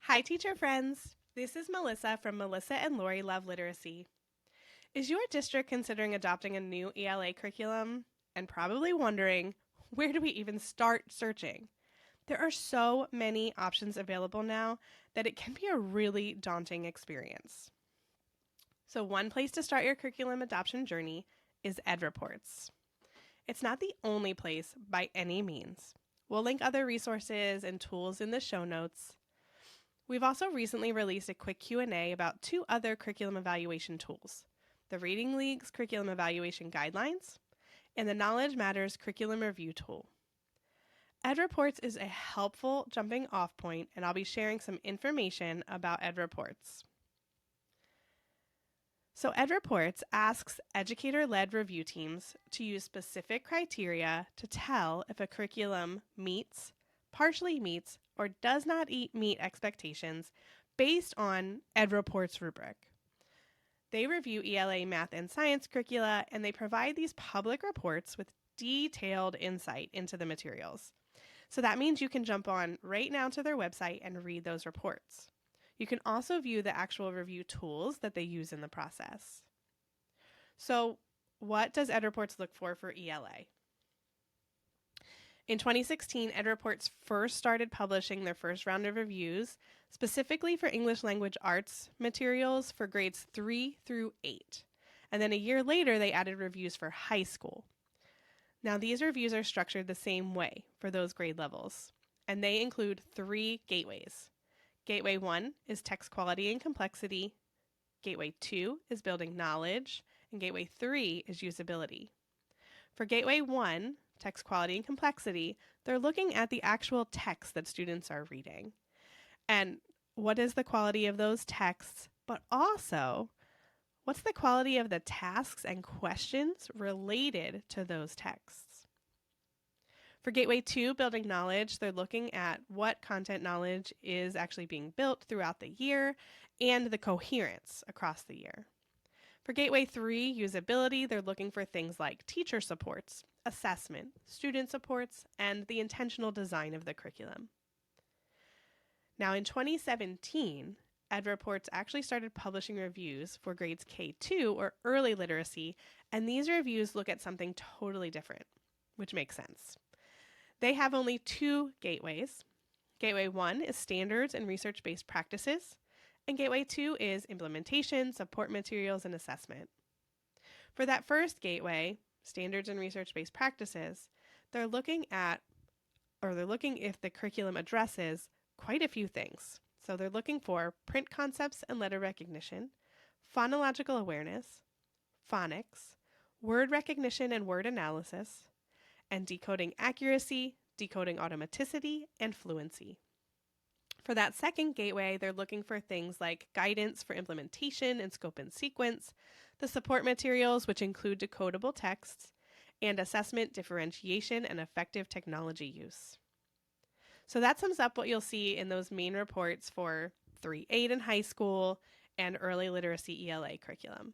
Hi, teacher friends. This is Melissa from Melissa and Lori Love Literacy. Is your district considering adopting a new ELA curriculum and probably wondering, where do we even start searching? There are so many options available now that it can be a really daunting experience. So, one place to start your curriculum adoption journey is EdReports. It's not the only place by any means. We'll link other resources and tools in the show notes. We've also recently released a quick Q&A about two other curriculum evaluation tools, the Reading League's Curriculum Evaluation Guidelines and the Knowledge Matters Curriculum Review Tool. EdReports is a helpful jumping off point, and I'll be sharing some information about EdReports. So EdReports asks educator-led review teams to use specific criteria to tell if a curriculum meets, partially meets, or does not meet expectations based on EdReports rubric. They review ELA math and science curricula, and they provide these public reports with detailed insight into the materials. So that means you can jump on right now to their website and read those reports. You can also view the actual review tools that they use in the process. So what does EdReports look for ELA? In 2016, EdReports first started publishing their first round of reviews, specifically for English language arts materials for grades 3 through 8. And then a year later, they added reviews for high school. Now, these reviews are structured the same way for those grade levels, and they include 3 gateways. Gateway 1 is text quality and complexity, Gateway 2 is building knowledge, and Gateway 3 is usability. For Gateway 1, text quality and complexity, they're looking at the actual text that students are reading. And what is the quality of those texts, but also what's the quality of the tasks and questions related to those texts? For Gateway 2, building knowledge, they're looking at what content knowledge is actually being built throughout the year and the coherence across the year. For Gateway 3, usability, they're looking for things like teacher supports, assessment, student supports, and the intentional design of the curriculum. Now in 2017, EdReports actually started publishing reviews for grades K2 or early literacy, and these reviews look at something totally different, which makes sense. They have only 2 gateways. Gateway 1 is standards and research-based practices, and Gateway 2 is implementation, support materials, and assessment. For that first gateway, standards and research-based practices, they're looking if the curriculum addresses quite a few things. So they're looking for print concepts and letter recognition, phonological awareness, phonics, word recognition and word analysis, and decoding accuracy, decoding automaticity, and fluency. For that second gateway, they're looking for things like guidance for implementation and scope and sequence, the support materials, which include decodable texts, and assessment, differentiation, and effective technology use. So that sums up what you'll see in those main reports for 3-8 in high school and early literacy ELA curriculum.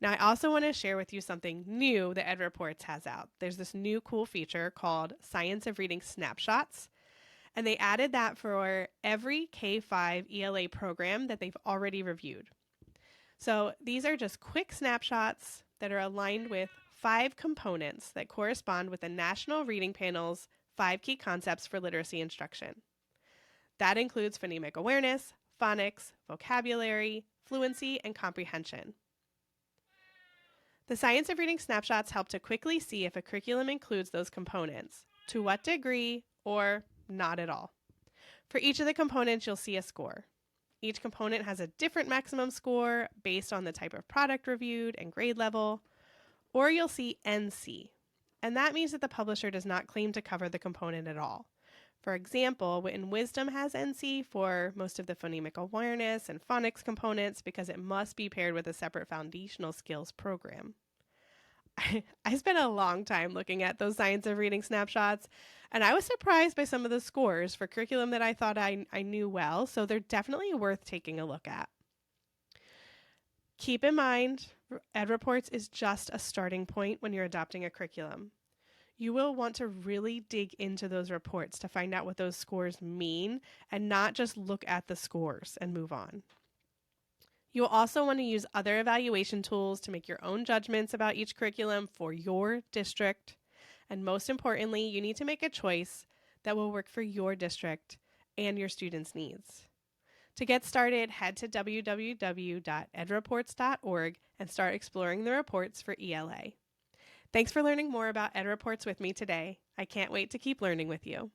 Now, I also want to share with you something new that EdReports has out. There's this new cool feature called Science of Reading Snapshots, and they added that for every K-5 ELA program that they've already reviewed. So these are just quick snapshots that are aligned with 5 components that correspond with the National Reading Panel's 5 key concepts for literacy instruction. That includes phonemic awareness, phonics, vocabulary, fluency, and comprehension. The Science of Reading snapshots help to quickly see if a curriculum includes those components, to what degree, or not at all. For each of the components, you'll see a score. Each component has a different maximum score based on the type of product reviewed and grade level, or you'll see NC, and that means that the publisher does not claim to cover the component at all. For example, Wit and Wisdom has NC for most of the phonemic awareness and phonics components because it must be paired with a separate foundational skills program. I spent a long time looking at those Science of Reading snapshots, and I was surprised by some of the scores for curriculum that I thought I knew well, so they're definitely worth taking a look at. Keep in mind, EdReports is just a starting point when you're adopting a curriculum. You will want to really dig into those reports to find out what those scores mean and not just look at the scores and move on. You'll also want to use other evaluation tools to make your own judgments about each curriculum for your district. And most importantly, you need to make a choice that will work for your district and your students' needs. To get started, head to www.edreports.org and start exploring the reports for ELA. Thanks for learning more about EdReports with me today. I can't wait to keep learning with you.